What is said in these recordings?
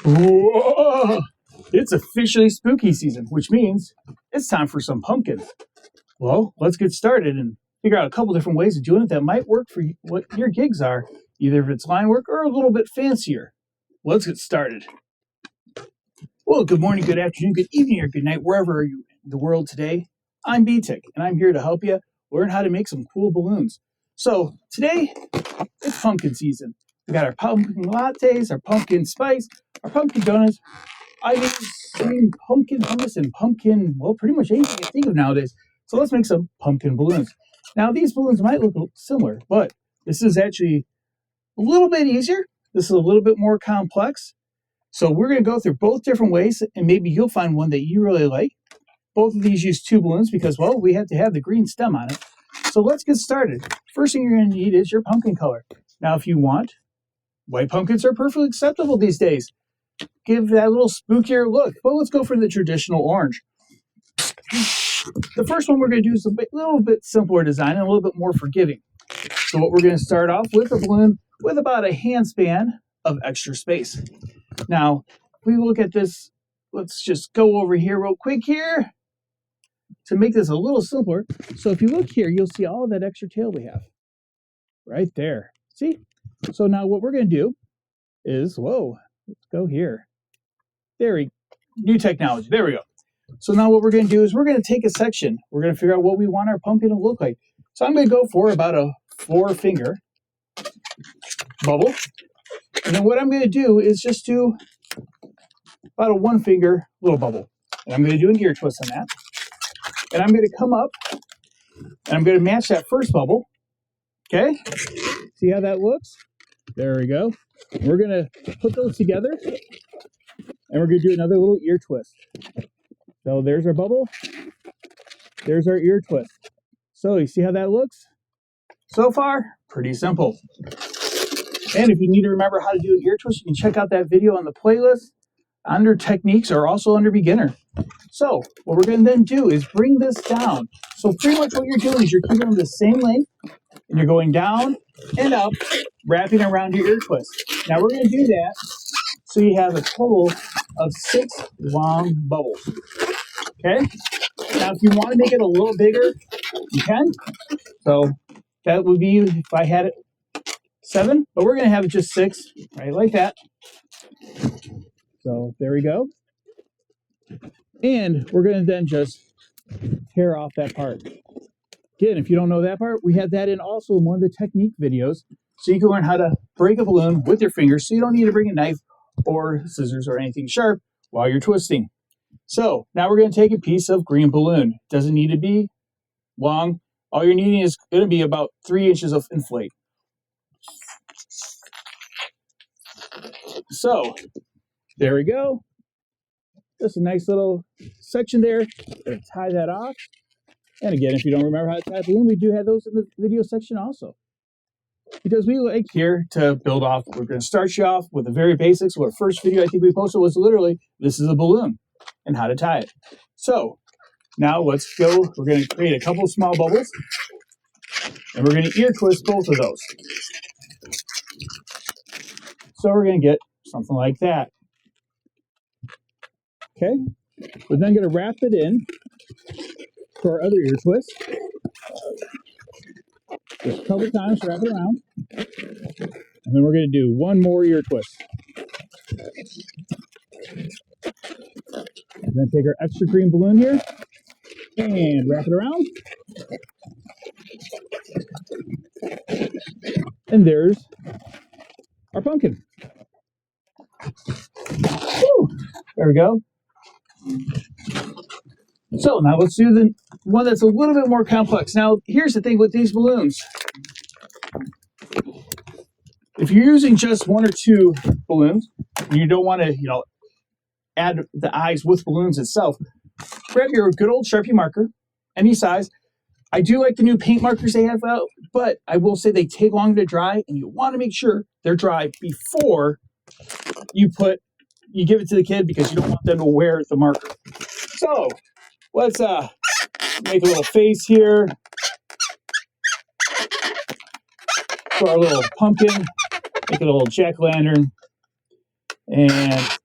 Whoa! It's officially spooky season, which means it's time for some pumpkins. Well, let's get started and figure out a couple different ways of doing it that might work for what your gigs are, either if it's line work or a little bit fancier. Let's get started. Well, good morning, good afternoon, good evening, or good night, wherever you in the world today. I'm B-Tech, and I'm here to help you learn how to make some cool balloons. So today, it's pumpkin season. We got our pumpkin lattes, our pumpkin spice, our pumpkin donuts. I've seen pumpkin hummus and pumpkin, well, pretty much anything you think of nowadays. So let's make some pumpkin balloons. Now, these balloons might look similar, but this is actually a little bit easier. This is a little bit more complex. So we're going to go through both different ways, and maybe you'll find one that you really like. Both of these use two balloons because, well, we have to have the green stem on it. So let's get started. First thing you're going to need is your pumpkin color. Now, if you want, white pumpkins are perfectly acceptable these days. Give that a little spookier look. But let's go for the traditional orange. The first one we're going to do is a little bit simpler design and a little bit more forgiving. So what we're going to start off with a balloon with about a hand span of extra space. Now, if we look at this, let's just go over here real quick here to make this a little simpler. So if you look here, you'll see all of that extra tail we have right there. See? So now what we're going to do is, whoa, let's go here. New technology. There we go. So now what we're going to do is we're going to take a section. We're going to figure out what we want our pumpkin to look like. So I'm going to go for about a 4-finger bubble. And then what I'm going to do is just do about a 1-finger little bubble. And I'm going to do an ear twist on that. And I'm going to come up and I'm going to match that first bubble. Okay? See how that looks? There we go. We're going to put those together. And we're going to do another little ear twist. So there's our bubble. There's our ear twist. So you see how that looks? So far, pretty simple. And if you need to remember how to do an ear twist, you can check out that video on the playlist under techniques or also under beginner. So what we're going to then do is bring this down. So pretty much what you're doing is you're keeping them the same length and you're going down and up, wrapping around your ear twist. Now we're going to do that so you have a total of 6 long bubbles. Okay? Now if you want to make it a little bigger, you can. So that would be if I had it 7, but we're going to have it just 6, right like that. So there we go. And we're going to then just tear off that part. Again, if you don't know that part, we have that in also in one of the technique videos. So you can learn how to break a balloon with your fingers so you don't need to bring a knife or scissors or anything sharp while you're twisting. So now we're going to take a piece of green balloon. Doesn't need to be long. All you're needing is going to be about 3 inches of inflate. So there we go. Just a nice little section there. We're going to tie that off. And again, if you don't remember how to tie a balloon, we do have those in the video section also. Because we like here to build off, we're going to start you off with the very basics. Our first video I think we posted was literally, this is a balloon and how to tie it. So now let's go. We're going to create a couple small bubbles. And we're going to ear twist both of those. So we're going to get something like that. Okay, we're then going to wrap it in for our other ear twist. Just a couple times, wrap it around. And then we're going to do one more ear twist. And then take our extra green balloon here and wrap it around. And there's our pumpkin. Woo! There we go. So now let's do the one that's a little bit more complex. Now, here's the thing with these balloons. If you're using just 1 or 2 balloons, and you don't want to, add the eyes with balloons itself, grab your good old Sharpie marker, any size. I do like the new paint markers they have out, but I will say they take longer to dry, and you want to make sure they're dry before you give it to the kid because you don't want them to wear the marker. So let's make a little face here for our little pumpkin. Make it a little jack-o'-lantern. And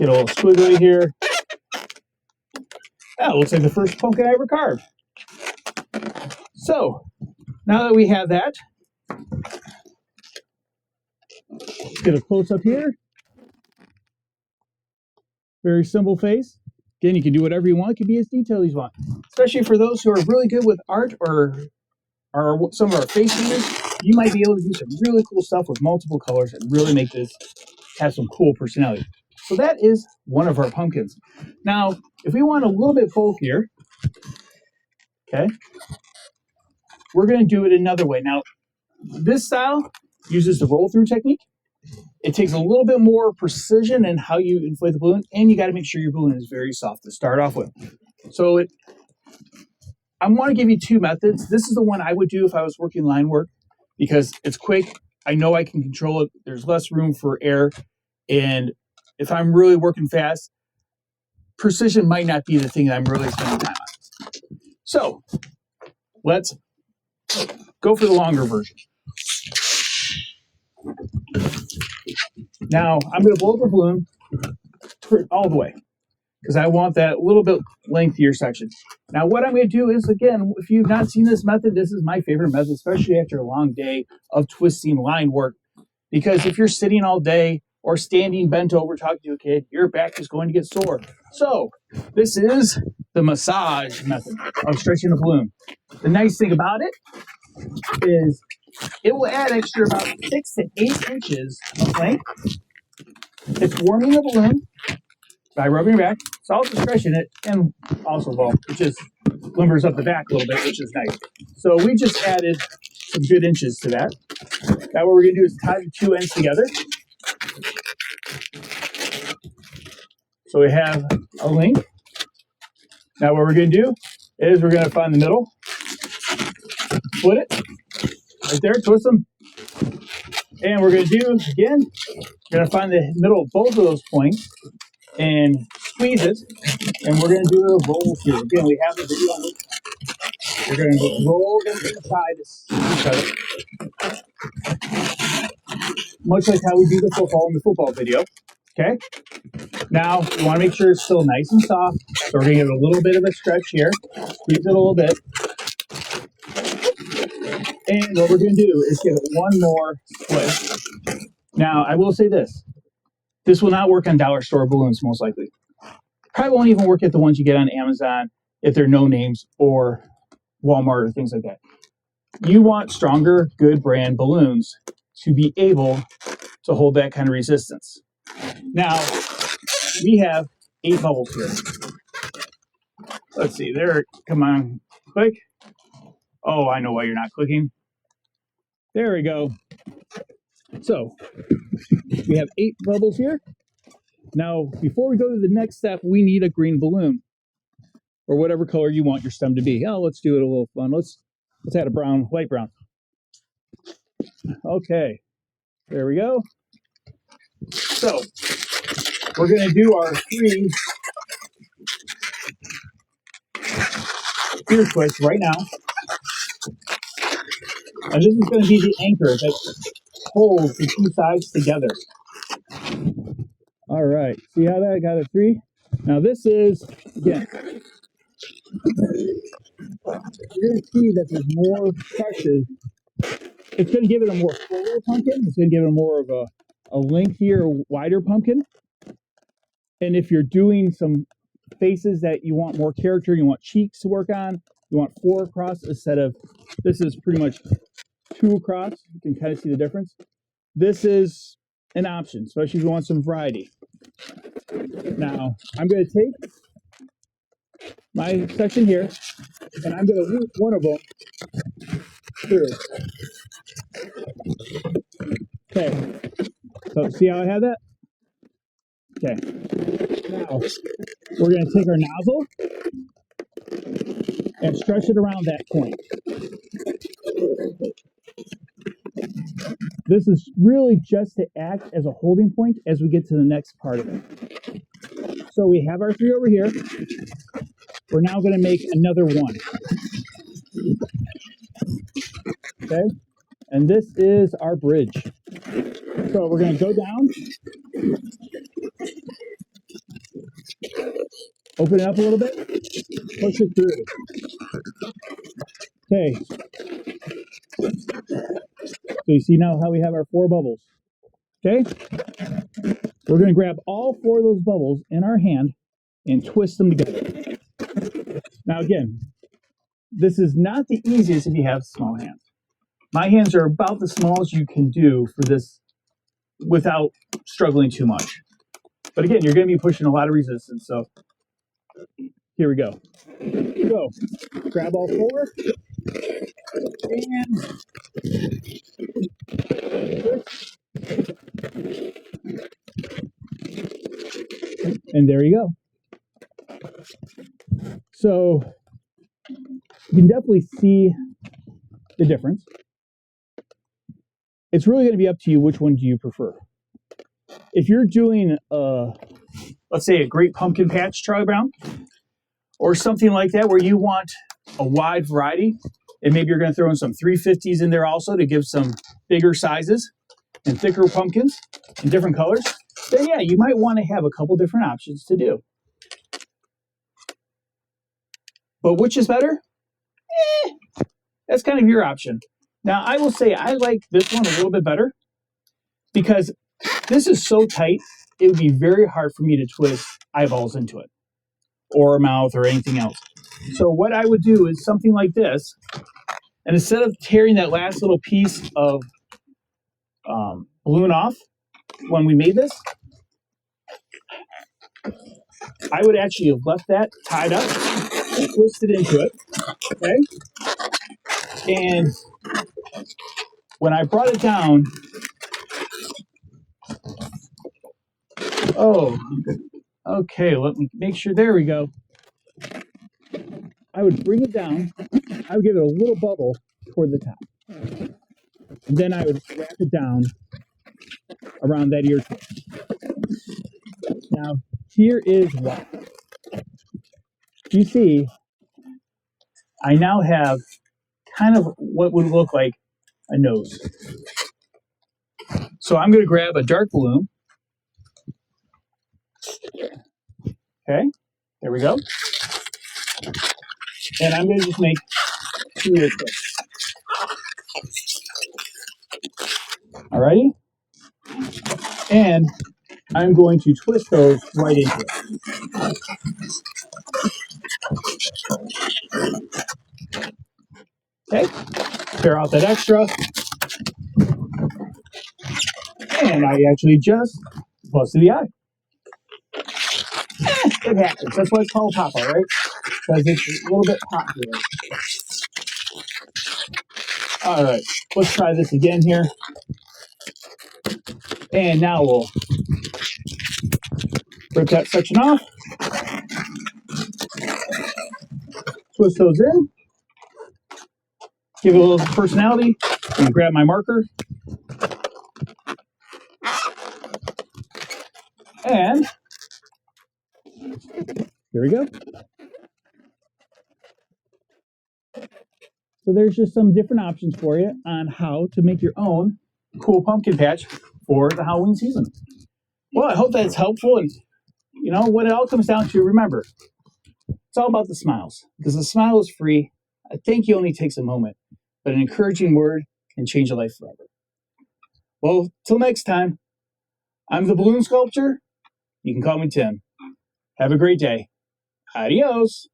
Get a little squiggly here. That looks like the first pumpkin I ever carved. So, now that we have that, let's get a close-up here. Very simple face. Again, you can do whatever you want. It can be as detailed as you want. Especially for those who are really good with art or some of our face painters, you might be able to do some really cool stuff with multiple colors and really make this have some cool personality. So that is one of our pumpkins. Now, if we want a little bit bulkier, okay, we're going to do it another way. Now, this style uses the roll-through technique. It takes a little bit more precision in how you inflate the balloon, and you got to make sure your balloon is very soft to start off with. So I want to give you two methods. This is the one I would do if I was working line work because it's quick. I know I can control it. There's less room for error. And if I'm really working fast, precision might not be the thing that I'm really spending time on. So let's go for the longer version. Now I'm going to blow up the balloon all the way because I want that little bit lengthier section. Now what I'm going to do is, again, if you've not seen this method, this is my favorite method, especially after a long day of twisting line work. Because if you're sitting all day or standing bent over talking to a kid, your back is going to get sore. So this is the massage method of stretching a balloon. The nice thing about it is it will add extra about 6 to 8 inches of length. It's warming the balloon by rubbing your back. It's also stretching it, and also, well, it just limbers up the back a little bit, which is nice. So we just added some good inches to that. Now what we're going to do is tie the two ends together. So we have a length. Now what we're going to do is we're going to find the middle, split it right there, twist them, and we're going to do, again, we're going to find the middle of both of those points and squeeze it, and we're going to do a roll through. Again, we have the video on this. We're going to roll them inside each other, much like how we do the football in the football video. Okay? Now, we want to make sure it's still nice and soft, so we're going to give it a little bit of a stretch here, squeeze it a little bit. And what we're going to do is give it one more split. Now, I will say this. This will not work on dollar store balloons, most likely. Probably won't even work at the ones you get on Amazon if they're no names or Walmart or things like that. You want stronger, good brand balloons to be able to hold that kind of resistance. Now, we have 8 bubbles here. Let's see, there, come on, click. Oh, I know why you're not clicking. There we go. So, we have 8 bubbles here. Now, before we go to the next step, we need a green balloon, or whatever color you want your stem to be. Oh, let's do it a little fun. Let's add a brown, light brown. Okay, there we go. So, we're going to do our 3 ear twists right now. And this is going to be the anchor that holds the 2 sides together. All right, see how that got a 3? Now this is, again, you're going to see that there's more pressure. It's going to give it a more fuller pumpkin. It's going to give it more of a lengthier, wider pumpkin. And if you're doing some faces that you want more character, you want cheeks to work on, you want 4 across instead of, this is pretty much 2 across. You can kind of see the difference. This is an option, especially if you want some variety. Now, I'm going to take my section here, and I'm going to loop one of them through. Okay, so see how I have that? Okay, now we're going to take our nozzle and stretch it around that point. This is really just to act as a holding point as we get to the next part of it. So we have our 3 over here. We're now going to make another 1. Okay, and this is our bridge. So we're going to go down Open it up a little bit. Push it through. Okay. So you see now how we have our 4 bubbles. Okay. We're going to grab all 4 of those bubbles in our hand and twist them together. Now again, this is not the easiest if you have small hands. My hands are about the smallest you can do for this without struggling too much. But again, you're going to be pushing a lot of resistance. So here we go. So grab all 4 and there you go. So you can definitely see the difference. It's really going to be up to you which one do you prefer. If you're doing, let's say, a Great Pumpkin Patch, Charlie Brown, or something like that where you want a wide variety, and maybe you're going to throw in some 350s in there also to give some bigger sizes and thicker pumpkins in different colors, then yeah, you might want to have a couple different options to do. But which is better? That's kind of your option. Now, I will say I like this one a little bit better because this is so tight, it would be very hard for me to twist eyeballs into it or a mouth or anything else. So what I would do is something like this, and instead of tearing that last little piece of balloon off when we made this, I would actually have left that tied up and twisted into it, okay? And when I brought it down, oh, okay, let me make sure, there we go. I would bring it down, I would give it a little bubble toward the top. And then I would wrap it down around that ear twist. Now, here is why. You see, I now have kind of what would look like a nose. So I'm going to grab a dark balloon. Okay, there we go. And I'm going to just make 2 ear twists. Alrighty? And I'm going to twist those right into it. Okay, tear out that extra. And I actually just busted the eye. It happens. That's why it's called Papa, right? Because it's a little bit hot here. All right, let's try this again here. And now we'll rip that section off. Twist those in. Give it a little personality. I'm gonna grab my marker. And here we go. So there's just some different options for you on how to make your own cool pumpkin patch for the Halloween season. Well, I hope that's helpful. And you know, what it all comes down to, remember, it's all about the smiles. Because the smile is free. A thank you only takes a moment, but an encouraging word can change a life forever. Well, till next time, I'm the Balloon Sculptor. You can call me Tim. Have a great day. Adios.